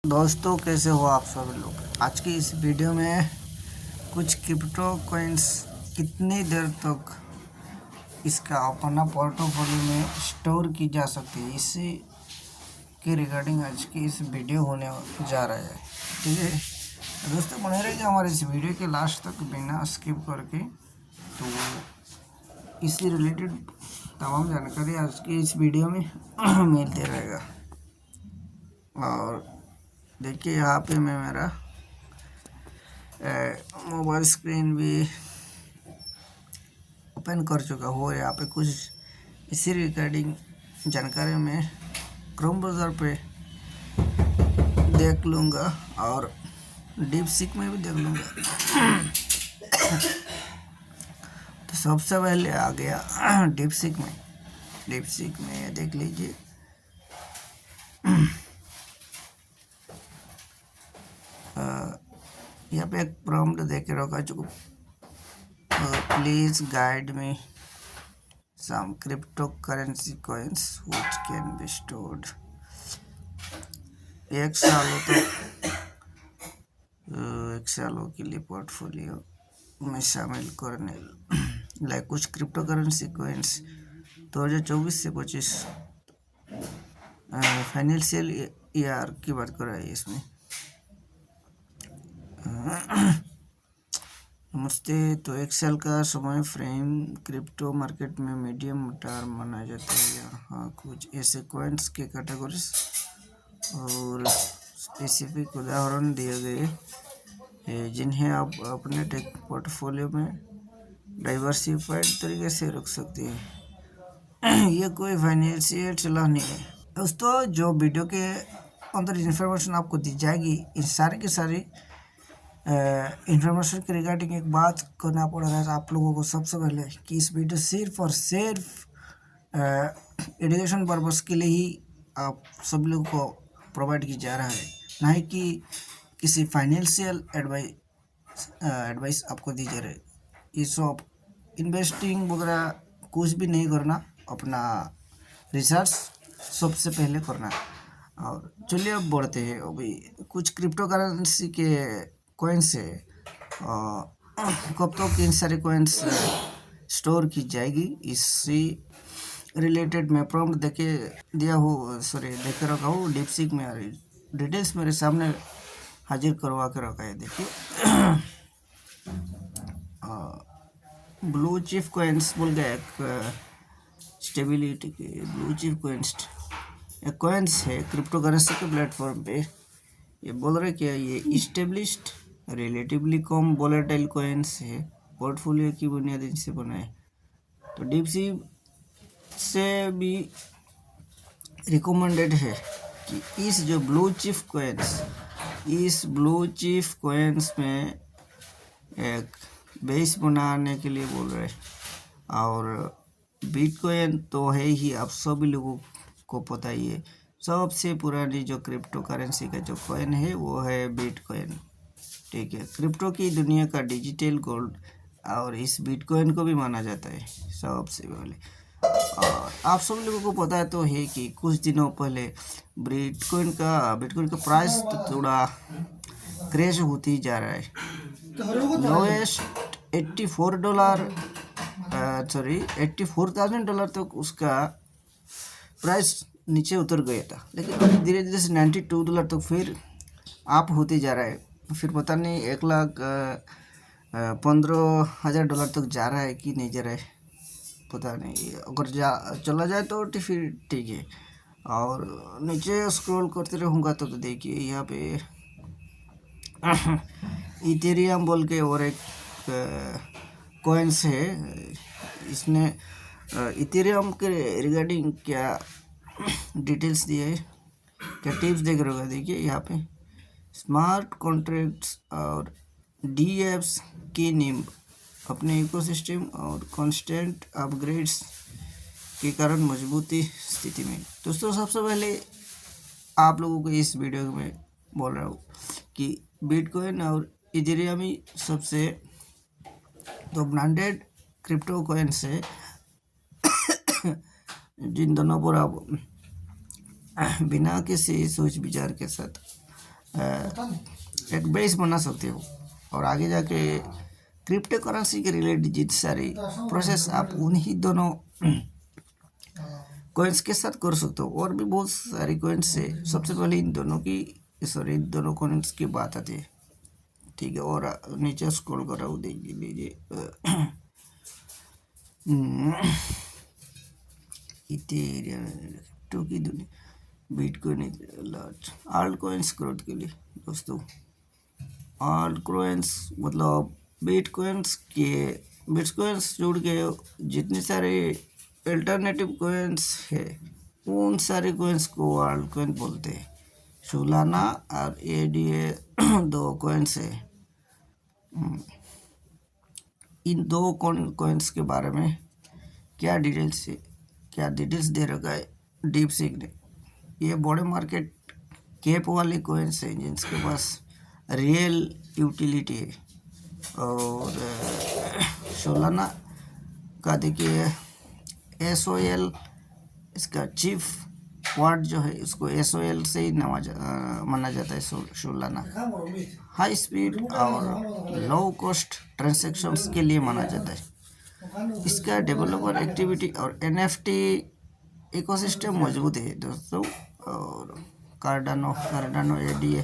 दोस्तों, कैसे हो आप सभी लोग। आज की इस वीडियो में कुछ क्रिप्टो कॉइन्स कितनी देर तक इसका अपना पोर्टफोलियो में स्टोर की जा सकती है, इसी के रिगार्डिंग आज की इस वीडियो होने जा रहा है। ठीक है दोस्तों, बने रहेगा हमारे इस वीडियो के लास्ट तक बिना स्किप करके। तो इससे रिलेटेड तमाम जानकारी आज की इस वीडियो में मिलते रहेगा। और देखिए, यहाँ पे मैं मेरा मोबाइल स्क्रीन भी ओपन कर चुका हूँ। यहाँ पे कुछ इसी रिगार्डिंग जानकारी में क्रोम ब्राउज़र पे देख लूँगा और डीप सीक में भी देख लूँगा। तो सबसे पहले आ गया डीप सीक में। डीप सीक में देख लीजिए, यहाँ पे एक प्रॉम्प्ट दे के रखा जो प्लीज गाइड में some cryptocurrency coins which can be stored। एक सालों के लिए पोर्टफोलियो में शामिल करने लाइक कुछ क्रिप्टो करेंसी कोइंस 2024 से 25 फाइनेंशियल ईयर की बात कर रहा है इसमें। नमस्ते। तो एक साल का समय फ्रेम क्रिप्टो मार्केट में मीडियम टर्म माना जाता है। यहाँ कुछ ऐसे कॉइन्स के कैटेगरीज और स्पेसिफिक उदाहरण दिए गए हैं जिन्हें आप अपने टेक पोर्टफोलियो में डाइवर्सिफाइड तरीके से रख सकते हैं। ये कोई फाइनेंशियल सलाह नहीं है दोस्तों। जो वीडियो के अंदर इन्फॉर्मेशन आपको दी जाएगी, इन सारी की सारी इंफॉर्मेशन के रिगार्डिंग एक बात करना पड़ रहा है आप लोगों को सबसे पहले कि इस वीडियो सिर्फ और सिर्फ एजुकेशन पर्पस के लिए ही आप सभी लोगों को प्रोवाइड किया जा रहा है, ना ही कि किसी फाइनेंशियल एडवाइस आपको दी जा रही है। ये सब इन्वेस्टिंग वगैरह कुछ भी नहीं करना, अपना रिसर्च सबसे पहले करना। और चलिए अब बढ़ते हैं। अभी कुछ क्रिप्टो करेंसी के कॉइन्स है, कब तक इन सारे कॉइन्स स्टोर की जाएगी, इससे रिलेटेड मैं प्रॉम्प्ट देके देखे रखा हूँ डीप सीक में। डिटेल्स मेरे सामने हाजिर करवा के रखा है। देखिए, ब्लू चिप कॉइन्स बोल गया एक स्टेबिलिटी के ब्लू चिप कॉइन्स एक कॉइन्स है क्रिप्टो करेंसी के प्लेटफॉर्म पे। ये बोल रहे क्या ये इस्टेब्लिश्ड रिलेटिवली कम वोलेटाइल कॉइन्स है, पोर्टफोलियो की बुनियादी से बनाए। तो डीप सी से भी रिकमेंडेड है कि इस जो ब्लू चिप कॉइन्स में एक बेस बनाने के लिए बोल रहे। और बिटकॉइन तो है ही, आप सभी लोगों को पता ही है। सबसे पुरानी जो क्रिप्टो करेंसी का जो कॉइन है वो है बिटकॉइन। ठीक है, क्रिप्टो की दुनिया का डिजिटल गोल्ड और इस बिटकॉइन को भी माना जाता है सबसे पहले। और आप सब लोगों को पता है तो है कि कुछ दिनों पहले बिटकॉइन का प्राइस तो थोड़ा क्रेश होती जा रहा है। लोएस्ट $84,000 तक उसका प्राइस नीचे उतर गया था, लेकिन अभी धीरे धीरे से $92 तक फिर आप होते जा रहा है। फिर पता नहीं 1,15,000 तक जा रहा है कि नहीं जा रहा है, पता नहीं। अगर चला जाए तो फिर ठीक है, और नीचे स्क्रॉल करते रहूँगा तो देखिए यहाँ पे इथेरियम बोल के और एक कॉइन्स है। इसने इथेरियम के रिगार्डिंग क्या डिटेल्स दिए है, क्या टिप्स देख रहे होगा। देखिए यहाँ पे स्मार्ट कॉन्ट्रैक्ट्स और डीएप्स की नींव अपने इकोसिस्टम और कांस्टेंट अपग्रेड्स के कारण मजबूती स्थिति में। दोस्तों, सबसे पहले आप लोगों को इस वीडियो में बोल रहा हूँ कि बिटकॉइन और इथेरियम ही सबसे तो ब्रांडेड क्रिप्टो कॉइन्स है जिन दोनों पर आप बिना किसी सोच विचार के साथ एक बेस बना सकते हो और आगे जाके क्रिप्टो करेंसी के रिलेटेड जितनी सारी प्रोसेस आप उन्हीं दोनों कॉइन्स के साथ कर सकते हो। और भी बहुत सारी कॉइन्स है, सबसे पहले इन दोनों की इन दोनों कॉइन्स की बात आती है, ठीक है। और नीचे स्क्रॉल कर रहा हूँ, देख लीजिए। इथेरियम की दुनिया, bitcoin large alt coins growth के लिए दोस्तों। आल्ट कॉइन्स मतलब बिटकॉइन्स जोड़ के जितने सारे अल्टरनेटिव कॉइन्स है उन सारे कॉइन्स को आल्ट कॉइन बोलते हैं। सोलाना और एडीए दो कॉइन्स है। इन दो कॉइन्स के बारे में क्या डिटेल्स दे रखा है डीप सीक ने। ये बड़े मार्केट कैप वाले कॉइन्स हैं जिनके पास रियल यूटिलिटी है। और सोलाना का देखिए SOL, इसका चीफ वर्ड जो है इसको SOL से ही माना जाता है। सोलाना हाई स्पीड और लो कॉस्ट ट्रांजैक्शंस के लिए माना जाता है। इसका डेवलपर एक्टिविटी और NFT इकोसिस्टम मजबूत है दोस्तों। और कार्डानो ADA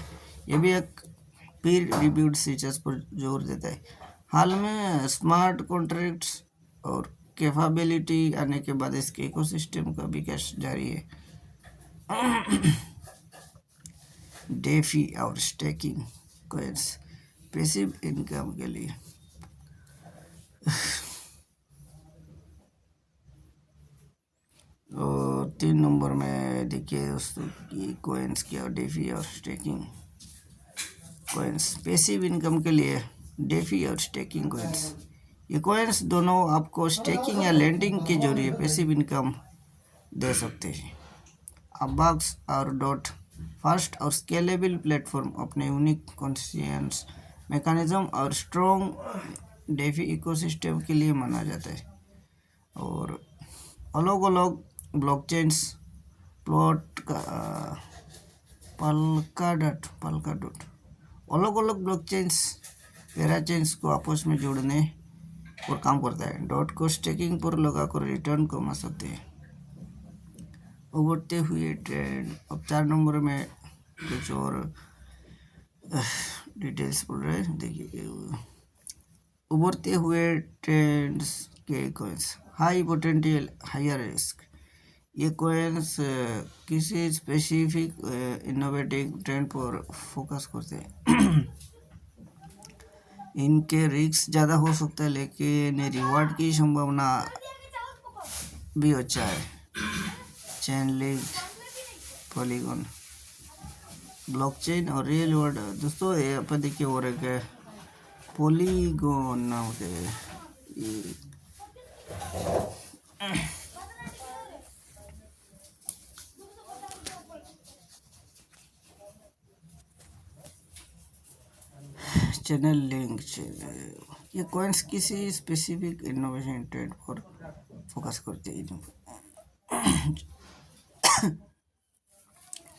ये भी एक पीर रिव्यूड फीचर्स पर जोर देता है। हाल में स्मार्ट कॉन्ट्रैक्ट्स और कैपेबिलिटी आने के बाद इसके इकोसिस्टम का विकास जारी है। डेफी और स्टेकिंग कॉइन्स पैसिव इनकम के लिए। और 3 नंबर में देखिए दोस्तों कि कॉइन्स क्या, डेफी और स्टेकिंग कॉइन्स पैसिव इनकम के लिए। डेफी और स्टेकिंग कॉइन्स, ये कॉइन्स दोनों आपको स्टेकिंग या लेंडिंग के जरिए पैसिव इनकम दे सकते हैं। अबॉक्स और डॉट फास्ट और स्केलेबल प्लेटफॉर्म अपने यूनिक कॉन्सियंस मैकेनिज्म और स्ट्रॉन्ग डेफी इकोसिस्टम के लिए माना जाता है। और अलग अलग ब्लॉकचेन्स पल्काडॉट अलग अलग ब्लॉकचेन्स पैराचेन्स को आपस में जोड़ने और काम करता है। डॉट को स्टेकिंग पर लगाकर रिटर्न कमा सकते हैं। उभरते हुए ट्रेंड, अब 4 नंबर में कुछ और डिटेल्स पढ़ रहे हैं, देखिए। उभरते हुए ट्रेंड्स के coins, high potential higher risk. ये कॉइन्स किसी स्पेसिफिक इनोवेटिव ट्रेंड पर फोकस करते हैं। इनके रिस्क ज़्यादा हो सकता है लेकिन रिवार्ड की संभावना भी अच्छा है। चेनलिंक, पॉलीगॉन, ब्लॉकचेन और रियल वर्ल्ड दोस्तों। यहाँ पर देखिए और एक पॉलीगॉन नाम के चैनल लिंक। ये कॉइन्स किसी स्पेसिफिक इनोवेशन ट्रेंड पर फोकस करते हैं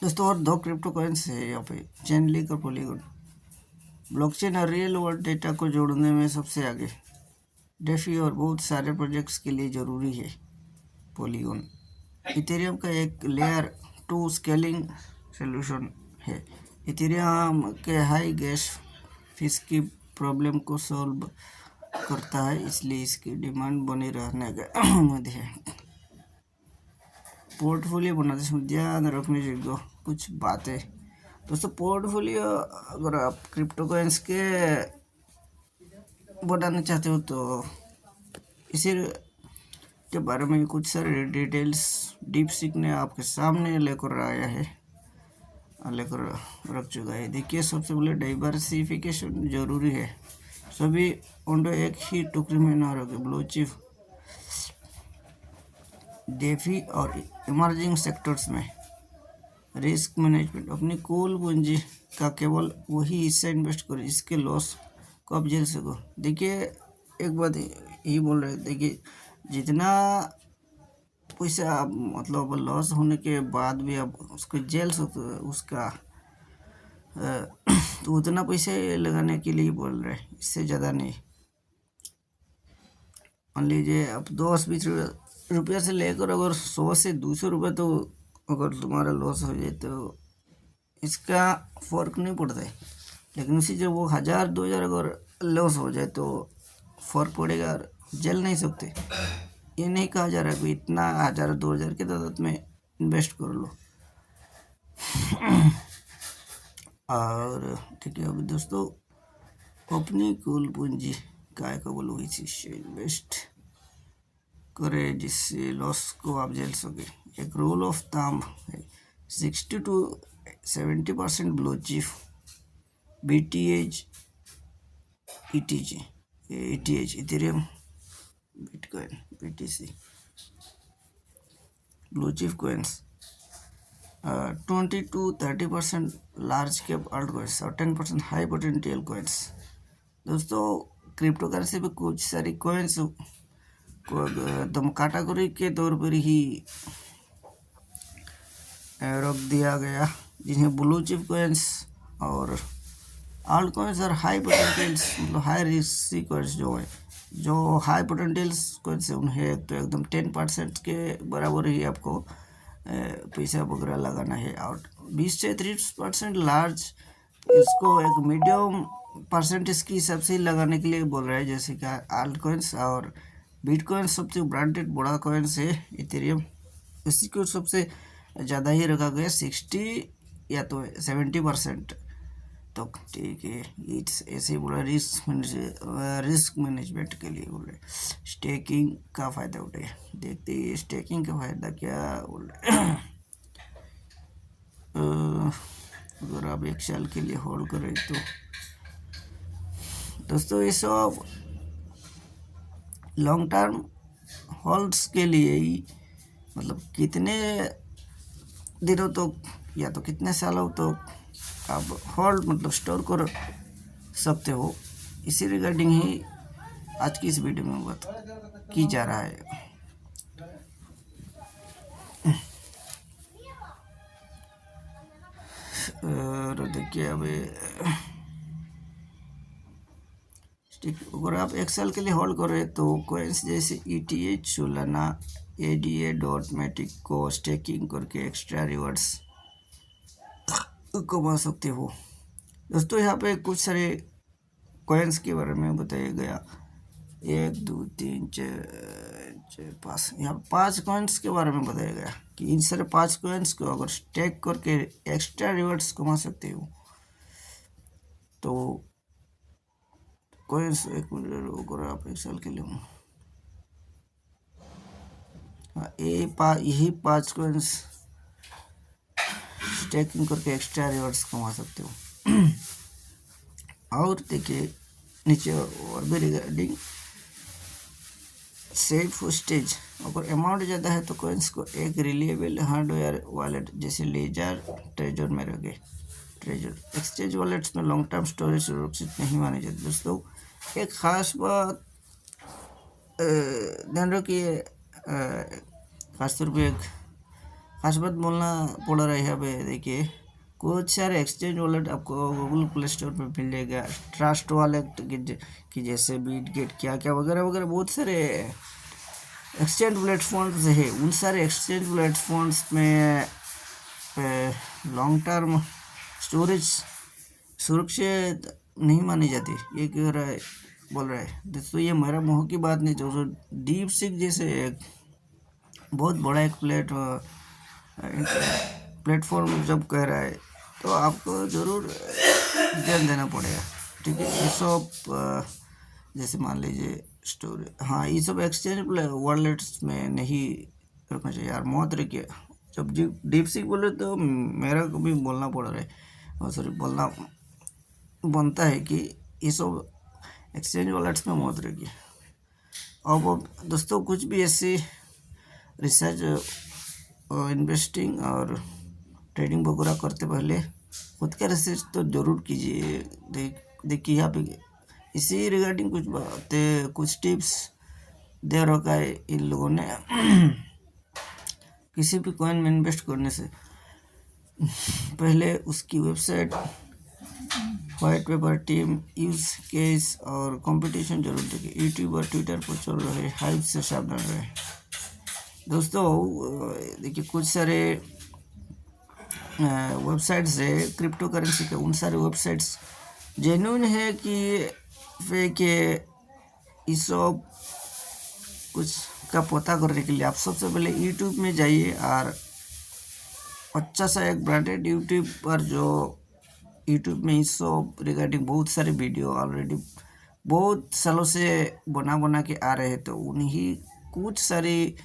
दोस्तों। और 2 क्रिप्टो कॉइन्स है यहाँ पे, चेनलिंक और पॉलीगॉन। ब्लॉकचेन और रियल वर्ल्ड डेटा को जोड़ने में सबसे आगे। डेफी और बहुत सारे प्रोजेक्ट्स के लिए ज़रूरी है पॉलीगॉन। इथेरियम का एक लेयर 2 स्केलिंग सॉल्यूशन है। इथेरियम के हाई गैस फीस की प्रॉब्लम को सॉल्व करता है, इसलिए इसकी डिमांड बनी रहने का उम्मीद है। पोर्टफोलियो बनाते समय ध्यान रखने योग्य कुछ बातें दोस्तों। पोर्टफोलियो अगर आप क्रिप्टो कॉइन्स के बनाना चाहते हो तो इसी के बारे में कुछ सारे डिटेल्स डीप सीक ने आपके सामने लेकर रख चुका है। देखिए, सबसे पहले डाइवर्सिफिकेशन जरूरी है। सभी अंडे एक ही टुकड़ी में न रखे। ब्लू चिप, डेफी और इमर्जिंग सेक्टर्स में रिस्क मैनेजमेंट, अपनी कुल पूंजी का केवल वही हिस्सा इन्वेस्ट करो इसके लॉस को आप झेल सको। देखिए, एक बात यही बोल रहे, देखिए जितना पैसा आप मतलब लॉस होने के बाद भी आप उसको झेल सकते हो, उसका तो उतना पैसे लगाने के लिए बोल रहे हैं, इससे ज़्यादा नहीं। मान लीजिए आप 10-20 रुपया से लेकर अगर 100 से 200 रुपये तो अगर तुम्हारा लॉस हो जाए तो इसका फ़र्क नहीं पड़ता है। लेकिन उसी जब वो 1000-2000 अगर लॉस हो जाए तो फ़र्क पड़ेगा और झेल नहीं सकते। ये नहीं कहा जा रहा कि इतना 1000-2000 के तादाद में इन्वेस्ट कर लो। और ठीक है, अभी दोस्तों अपनी कुल पूंजी काय को बोलो इसी से इन्वेस्ट करे जिससे लॉस को आप झेल सके। एक रूल ऑफ थंब है 60-70% blue chip, BTH, ETH Ethereum, Bitcoin, BTC, blue chip coins, 20-30% large cap alt coins और 10% हाई पोटेंशियल कॉइन्स। दोस्तों क्रिप्टो करेंसी पे कुछ सारी कॉइन्स को एकदम कैटेगरी के तौर पर ही रख दिया गया, जिन्हें ब्लू चिप कॉइन्स और आल्ट कॉइन्स और हाई पोटेंशियल्स मतलब हाई रिस्क कॉइन्स जो हाई पोटेंशियल्स कॉइन्स है उन्हें तो एकदम 10% के बराबर ही आपको पैसा वगैरह लगाना है। और 20 से 30% लार्ज इसको एक मीडियम परसेंटेज की हिसाब से लगाने के लिए बोल रहा है, जैसे कि आल्ट कॉइन्स और बिटकॉइन सबसे ब्रांडेड बड़ा कॉइन्स है इथेरियम, इसी को सबसे ज़्यादा ही रखा गया 60 या तो 70% तो ठीक है। इट्स ऐसे ही बोला रिस्क मैनेजमेंट के लिए बोल रहे स्टेकिंग का फ़ायदा उठे। देखते हैं स्टेकिंग का फ़ायदा क्या बोल रहे। अगर आप 1 साल के लिए होल्ड करें तो दोस्तों ये सब लॉन्ग टर्म होल्ड्स के लिए ही, मतलब कितने दिनों तो या तो कितने सालों तो आप होल्ड मतलब स्टोर कर सकते हो। इसी रिगार्डिंग ही आज की इस वीडियो में बात की जा रहा है। और देखिए अभी अगर आप 1 साल के लिए होल्ड करें तो कॉइन्स जैसे ETH, Solana, ADA, dot Matic को स्टेकिंग करके एक्स्ट्रा रिवार्ड्स कमा सकते हो। दोस्तों यहाँ पे कुछ सारे कॉइन्स के बारे में बताया गया, 1 2 3 4 5, यहाँ 5 कॉइन्स के बारे में बताया गया कि इन सारे 5 कॉइन्स को अगर स्टेक करके एक्स्ट्रा रिवार्ड्स कमा सकते हो। तो कॉइन्स एक मिनट अगर आप 1 साल के लिए यही 5 कॉइन्स स्टेकिंग करके एक्स्ट्रा रिवार्ड्स कमा सकते हो। और देखिए नीचे और भी रिगार्डिंग सेफ स्टेज, अगर अमाउंट ज़्यादा है तो कॉइन्स को एक रिलायबल हार्डवेयर वॉलेट जैसे लेजर ट्रेजर में रखे। ट्रेजर एक्सचेंज वॉलेट्स में लॉन्ग टर्म स्टोरेज सुरक्षित नहीं माने जाते। दोस्तों एक ख़ास बात ध्यान रखिए, खासतौर पे एक खास बात बोलना पड़ रहा है यहाँ पे। देखिए कुछ सारे एक्सचेंज वॉलेट आपको गूगल प्ले स्टोर पे मिल जाएगा, ट्रस्ट वॉलेट की जैसे बीटगेट क्या क्या वगैरह वगैरह बहुत सारे एक्सचेंज प्लेटफॉर्म्स है। उन सारे एक्सचेंज प्लेटफॉर्म्स में लॉन्ग टर्म स्टोरेज सुरक्षित नहीं मानी जाती, ये कह रहा है बोल रहा है। दोस्तों ये मेरा मोह की बात नहीं, जो डीप सीक जैसे एक बहुत बड़ा एक प्लेटफॉर्म जब कह रहा है तो आपको ज़रूर ध्यान देना पड़ेगा, ठीक है। ये सब जैसे मान लीजिए स्टोरेज, हाँ ये सब एक्सचेंज वॉलेट्स में नहीं रखना चाहिए यार, मौत रखिए। जब डीप सीक बोले तो मेरा को भी बोलना पड़ रहा है, और सॉरी बोलना बनता है कि ये सब एक्सचेंज वॉलेट्स में मौत रखिए। अब दोस्तों कुछ भी ऐसी रिसर्च इन्वेस्टिंग और ट्रेडिंग वगैरह करते पहले खुद का रिसर्च तो ज़रूर कीजिए। देखिए यहाँ पे इसी रिगार्डिंग कुछ बातें कुछ टिप्स दे रखा है इन लोगों ने। किसी भी कॉइन में इन्वेस्ट करने से पहले उसकी website white paper team use case और कंपटीशन जरूर देखें। यूट्यूब और ट्विटर पर चल रहे हाइप से सावधान रहे। दोस्तों देखिए कुछ सारे वेबसाइट्स है क्रिप्टो करेंसी के, उन सारे वेबसाइट्स जेन्युइन है कि फेक है, इस सब कुछ का पता करने के लिए आप सबसे पहले यूट्यूब में जाइए और अच्छा सा एक ब्रांडेड यूट्यूब पर जो यूट्यूब में इस सब रिगार्डिंग बहुत सारे वीडियो ऑलरेडी बहुत सालों से बना के आ रहे हैं, तो उन्हीं कुछ सारे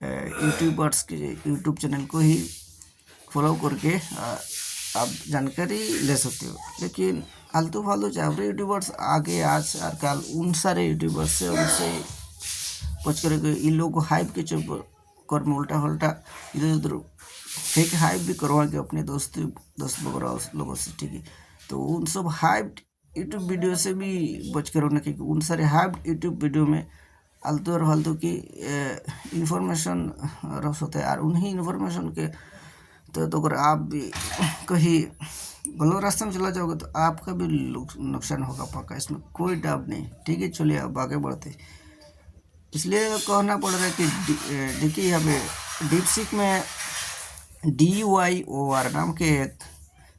यूट्यूबर्स के यूट्यूब चैनल को ही फॉलो करके आप जानकारी ले सकते हो। लेकिन आलतू फालतू चावरे यूट्यूबर्स आगे आज और कल उन सारे यूट्यूबर्स से उनसे बच कर इन लोगों को हाइप के चक्कर में उल्टा उल्टा इधर उधर फेक हाइप भी करवा के अपने दोस्त वगैरह लोगों से, ठीक है। तो उन सब हाइप यूट्यूब वीडियो से भी बच कर रहना, क्योंकि उन सारे हाइप यूट्यूब वीडियो में आलतू और फालतू की इंफॉर्मेशन रस होता है, और उन्हीं इंफॉर्मेशन के तो अगर आप भी कहीं गलत रास्ते में चला जाओगे तो आपका भी नुकसान होगा पक्का, इसमें कोई डाउट नहीं, ठीक है। चलिए अब आगे बढ़ते, इसलिए कहना पड़ रहा है कि देखिए यहाँ पे डीपसीक में DYOR नाम के एक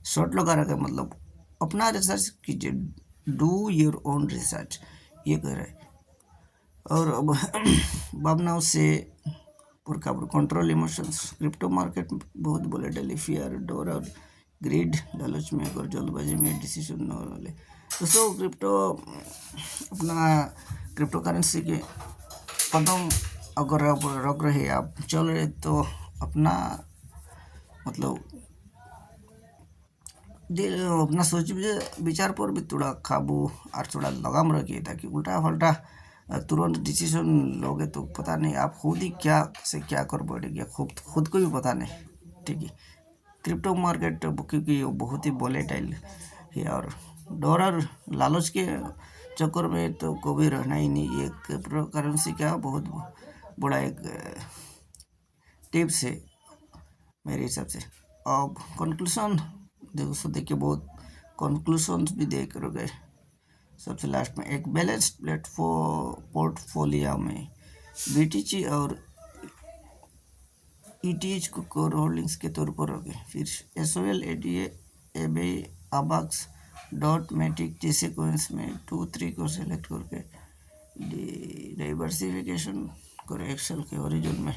शॉर्ट लगा रखा है, मतलब अपना रिसर्च कीजिए, डू योर ओन रिसर्च, ये कह रहे हैं। और अब भावनाओं से पुरकापुर कंट्रोल इमोशंस, क्रिप्टो मार्केट बहुत वोलेटाइल, फियर, डर और ग्रीड, लालच में और जल्दबाजी में डिसीजन न वाले। दोस्तों क्रिप्टो करेंसी के कदम अगर आप रख रहे आप चल रहे तो अपना मतलब अपना सोच विचार पर भी थोड़ा काबू और थोड़ा लगाम रखिए, ताकि उल्टा फल्टा तुरंत डिसीजन लोगे तो पता नहीं आप खुद ही क्या से क्या कर बैठेंगे, खुद को भी पता नहीं, ठीक है। क्रिप्टो मार्केट क्योंकि वो बहुत ही वोलेटाइल है और डर और लालच के चक्कर में तो कभी रहना ही नहीं। ये क्रिप्टो करेंसी का बहुत बड़ा एक टिप्स है मेरे हिसाब से। अब कंक्लूसन दोस्तों देखिए, बहुत कंक्लूशंस भी देख रहे सबसे लास्ट में, एक बैलेंस्ड पोर्टफोलियो में BTC और ETH को कोर होल्डिंग्स के तौर पर रखें। फिर SOL, ADA, ABI, ABAX, dot Matic जैसे कोइंस में 2-3 को सेलेक्ट करके डाइवर्सिफिकेशन करें। एक्सेल के ओरिजिन में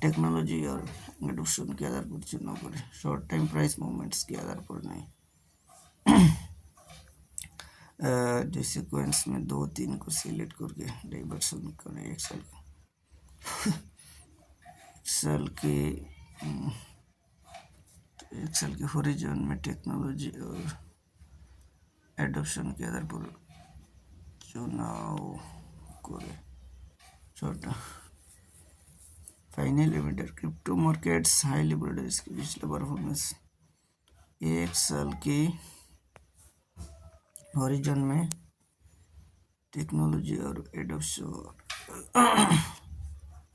टेक्नोलॉजी और एडोप्शन के आधार पर चुनाव करें, शॉर्ट टाइम प्राइस मूवमेंट्स के आधार पर नहीं। जैसे कोइंस में 2-3 को सिलेक्ट करके डाइवर्सन करें। एक्सेल के होरिजन में टेक्नोलॉजी और एडोप्शन के आधार पर चुनाव करें। छोटा final Evander crypto markets highly brother इसकी पिछले परफॉर्मेंस एक साल के होरिजन में टेक्नोलॉजी और एडोप्शन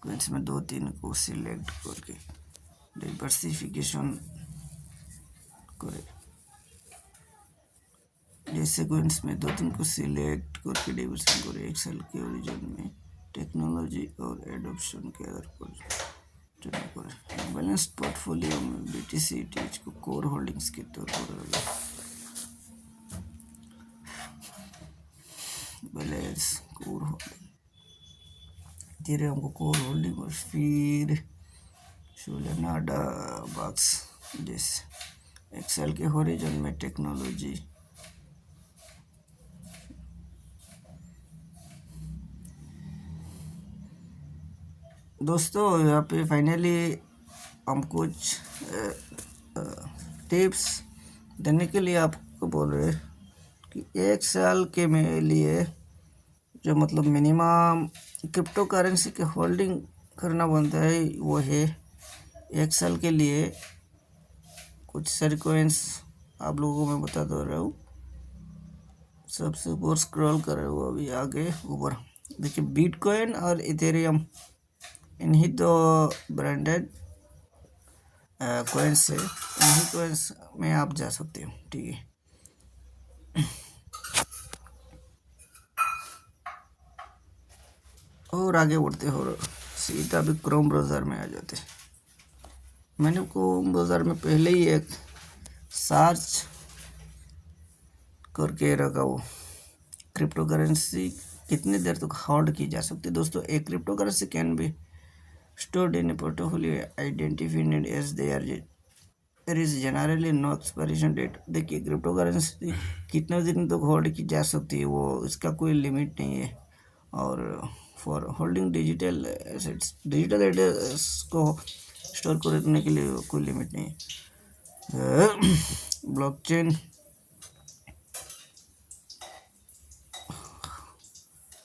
कोइंस में 2-3 को सिलेक्ट करके डाइवर्सिफिकेशन करें। जैसे कोइंस में 2-3 को सिलेक्ट करके डाइवर्सिफिकेशन करें। एक्सेल के ओरिजिन में टेक्नोलॉजी और एडोप्शन के आधार पर चुनाव करें। बैलेंस्ड पोर्टफोलियो में BTC ETH को कोर होल्डिंग्स के तौर पर बैलेंस कोर होल्डिंग धीरे हमको कोर होल्डिंग और फिर सोलेनाडा बॉक्स जैसे एक्सेल के होरिजन में टेक्नोलॉजी दोस्तों यहाँ पे फाइनली हम कुछ टिप्स देने के लिए आपको बोल रहे हैं कि एक साल के लिए जो मतलब मिनिमम क्रिप्टो करेंसी के होल्डिंग करना बनता है वो है एक साल के लिए। कुछ सारे कोइंस आप लोगों को मैं बता दे रहा हूँ, सबसे ऊपर स्क्रॉल कर रहे हो अभी आगे ऊपर देखिए, बिटकॉइन और इथेरियम इन्हीं दो ब्रांडेड कोइंस से, इन्हीं कोइंस में आप जा सकते हो, ठीक है। और आगे बढ़ते हो सीधा भी क्रोम ब्राउज़र में आ जाते। मैंने क्रोम ब्राउज़र में पहले ही एक सर्च करके रखा वो क्रिप्टो करेंसी कितनी देर तक होल्ड की जा सकती है। दोस्तों, एक crypto currency can be stored in a portfolio identified as there is generally no expiration date। देखिए, क्रिप्टो करेंसी कितने दिन तक होल्ड की जा सकती है, वो इसका कोई लिमिट नहीं है। और फॉर होल्डिंग डिजिटल एसेट्स को स्टोर करने के लिए कोई लिमिट नहीं है। Blockchain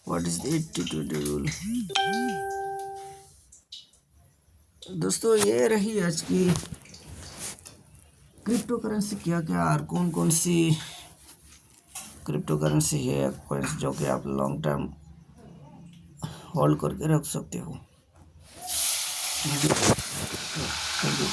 what is the 80-20 rule. दोस्तों, ये रही आज की क्रिप्टो करेंसी क्या क्या और कौन कौन सी क्रिप्टो करेंसी है कॉइन्स जो कि आप लॉन्ग टर्म होल्ड करके रख सकते हो। Thank you.